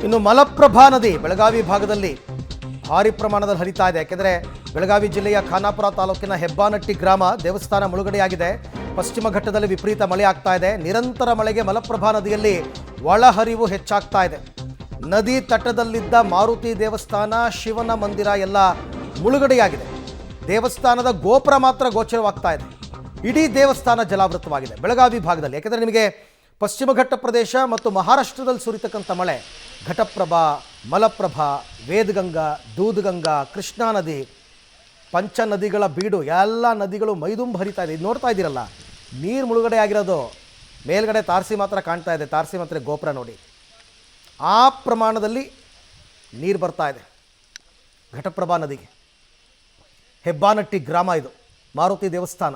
ಇನ್ನು ಮಲಪ್ರಭಾ ನದಿ ಬೆಳಗಾವಿ ಭಾಗದಲ್ಲಿ ಭಾರಿ ಪ್ರಮಾಣದಲ್ಲಿ ಹರಿತಾ ಇದೆ. ಯಾಕೆಂದರೆ ಬೆಳಗಾವಿ ಜಿಲ್ಲೆಯ ಖಾನಾಪುರ ತಾಲೂಕಿನ ಹೆಬ್ಬಾನಟ್ಟಿ ಗ್ರಾಮ ದೇವಸ್ಥಾನ ಮುಳುಗಡೆಯಾಗಿದೆ. ಪಶ್ಚಿಮ ಘಟ್ಟದಲ್ಲಿ ವಿಪರೀತ ಮಳೆ ಆಗ್ತಾ ಇದೆ. ನಿರಂತರ ಮಳೆಗೆ ಮಲಪ್ರಭಾ ನದಿಯಲ್ಲಿ ಒಳಹರಿವು ಹೆಚ್ಚಾಗ್ತಾ ಇದೆ. ನದಿ ತಟದಲ್ಲಿದ್ದ ಮಾರುತಿ ದೇವಸ್ಥಾನ, ಶಿವನ ಮಂದಿರ ಎಲ್ಲ ಮುಳುಗಡೆಯಾಗಿದೆ. ದೇವಸ್ಥಾನದ ಗೋಪುರ ಮಾತ್ರ ಗೋಚರವಾಗ್ತಾ ಇದೆ. ಇಡೀ ದೇವಸ್ಥಾನ ಜಲಾವೃತವಾಗಿದೆ ಬೆಳಗಾವಿ ಭಾಗದಲ್ಲಿ. ಯಾಕೆಂದರೆ ನಿಮಗೆ ಪಶ್ಚಿಮ ಘಟ್ಟ ಪ್ರದೇಶ ಮತ್ತು ಮಹಾರಾಷ್ಟ್ರದಲ್ಲಿ ಸುರಿತಕ್ಕಂಥ ಮಳೆ, ಘಟಪ್ರಭಾ, ಮಲಪ್ರಭಾ, ವೇದಗಂಗಾ, ದೂದ್ಗಂಗಾ, ಕೃಷ್ಣಾ ನದಿ, ಪಂಚ ನದಿಗಳ ಬೀಡು, ಎಲ್ಲ ನದಿಗಳು ಮೈದುಂಬ ಹರಿತಾ ಇದೆ. ಇದು ನೋಡ್ತಾ ಇದ್ದೀರಲ್ಲ, ನೀರು ಮುಳುಗಡೆ ಆಗಿರೋದು ಮೇಲ್ಗಡೆ ತಾರಸಿ ಮಾತ್ರ ಕಾಣ್ತಾ ಇದೆ. ತಾರಸಿ ಮಾತ್ರ ಗೋಪುರ ನೋಡಿ, ಆ ಪ್ರಮಾಣದಲ್ಲಿ ನೀರು ಬರ್ತಾ ಇದೆ ಘಟಪ್ರಭಾ ನದಿಗೆ. ಹೆಬ್ಬಾನಟ್ಟಿ ಗ್ರಾಮ ಇದು, ಮಾರುತಿ ದೇವಸ್ಥಾನ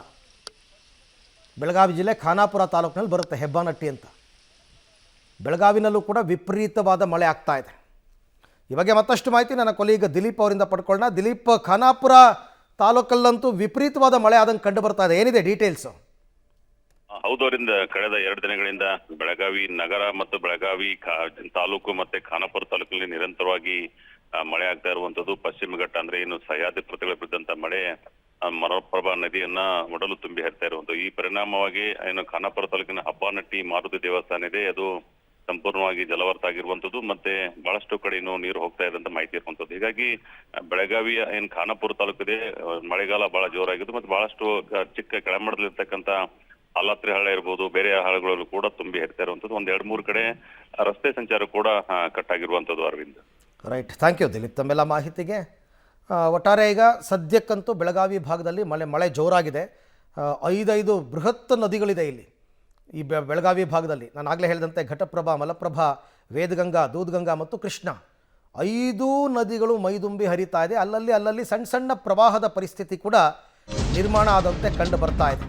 ಬೆಳಗಾವಿ ಜಿಲ್ಲೆ ಖಾನಾಪುರ ತಾಲೂಕಿನಲ್ಲಿ ಬರುತ್ತೆ ಹೆಬ್ಬಾನಟ್ಟಿ ಅಂತ. ಬೆಳಗಾವಿನಲ್ಲೂ ಕೂಡ ವಿಪರೀತವಾದ ಮಳೆ ಆಗ್ತಾ ಇದೆ. ಈ ಬಗ್ಗೆ ಮತ್ತಷ್ಟು ಮಾಹಿತಿ ನನ್ನ ಕೊಲೀಗ ದಿಲೀಪ್ ಅವರಿಂದ ಪಡ್ಕೊಳ್ಳೋಣ. ದಿಲೀಪ್, ಖಾನಾಪುರ ತಾಲೂಕಲ್ಲಂತೂ ವಿಪರೀತವಾದ ಮಳೆ ಆದಂಗೆ ಕಂಡು ಬರ್ತಾ ಇದೆ, ಏನಿದೆ ಡೀಟೇಲ್ಸು? ಹೌದು, ಅವರಿಂದ ಕಳೆದ 2 ದಿನಗಳಿಂದ ಬೆಳಗಾವಿ ನಗರ ಮತ್ತು ಬೆಳಗಾವಿ ತಾಲೂಕು ಮತ್ತೆ ಖಾನಾಪುರ ತಾಲೂಕಿನಲ್ಲಿ ನಿರಂತರವಾಗಿ ಮಳೆ ಆಗ್ತಾ ಇರುವಂತದ್ದು. ಪಶ್ಚಿಮ ಘಟ್ಟ ಅಂದ್ರೆ ಏನು ಸಹ್ಯಾದ್ರಿ ಪರ್ವತಗಳು ಬಿದ್ದಂತ ಮಳೆ ಮಲಪ್ರಭಾ ನದಿಯನ್ನ ಮೊದಲು ತುಂಬಿ ಹರಿತಾ ಇರುವಂತದ್ದು. ಈ ಪರಿಣಾಮವಾಗಿ ಏನು ಖಾನಾಪುರ ತಾಲೂಕಿನ ಹೆಬ್ಬಾನಟ್ಟಿ ಮಾರುತಿ ದೇವಸ್ಥಾನ ಇದೆ, ಅದು ಸಂಪೂರ್ಣವಾಗಿ ಜಲವರ್ತ ಆಗಿರುವಂತದ್ದು. ಮತ್ತೆ ಬಹಳಷ್ಟು ಕಡೆ ನೀರು ಹೋಗ್ತಾ ಇರುವಂತ ಮಾಹಿತಿ ಇರುವಂತದ್ದು. ಹೀಗಾಗಿ ಬೆಳಗಾವಿಯ ಏನ್ ಖಾನಾಪುರ ತಾಲೂಕು ಇದೆ, ಮಳೆಗಾಲ ಬಹಳ ಜೋರಾಗಿದ್ದು ಮತ್ತೆ ಬಹಳಷ್ಟು ಚಿಕ್ಕ ಕೆಳಮಟ್ಟದಲ್ಲಿರ್ತಕ್ಕಂಥ ಹಾಲಾತ್ರಿ ಹಳ್ಳ ಇರ್ಬೋದು, ಬೇರೆ ಹಳ್ಳಗಳಲ್ಲೂ ಕೂಡ ತುಂಬಿ ಹರಿತಾ ಇರುವಂತದ್ದು. 1-2-3 ಕಡೆ ರಸ್ತೆ ಸಂಚಾರ ಕೂಡ ಕಟ್ ಆಗಿರುವಂತದ್ದು. Arvind, right, thank you Dileep ತಮ್ಮೆಲ್ಲ ಮಾಹಿತಿಗೆ. ಒಟ್ಟಾರೆ ಈಗ ಸದ್ಯಕ್ಕಂತೂ ಬೆಳಗಾವಿ ಭಾಗದಲ್ಲಿ ಮಳೆ ಜೋರಾಗಿದೆ. 5 ಬೃಹತ್ ನದಿಗಳಿದೆ ಇಲ್ಲಿ ಈ ಬೆಳಗಾವಿ ಭಾಗದಲ್ಲಿ. ನಾನು ಆಗಲೇ ಹೇಳಿದಂತೆ ಘಟಪ್ರಭಾ, ಮಲಪ್ರಭಾ, ವೇದಗಂಗಾ, ದೂದ್ಗಂಗಾ ಮತ್ತು ಕೃಷ್ಣ, 5 ನದಿಗಳು ಮೈದುಂಬಿ ಹರಿತಾ ಇದೆ. ಅಲ್ಲಲ್ಲಿ ಸಣ್ಣ ಸಣ್ಣ ಪ್ರವಾಹದ ಪರಿಸ್ಥಿತಿ ಕೂಡ ನಿರ್ಮಾಣ ಆದಂತೆ ಕಂಡು ಬರ್ತಾ ಇದೆ.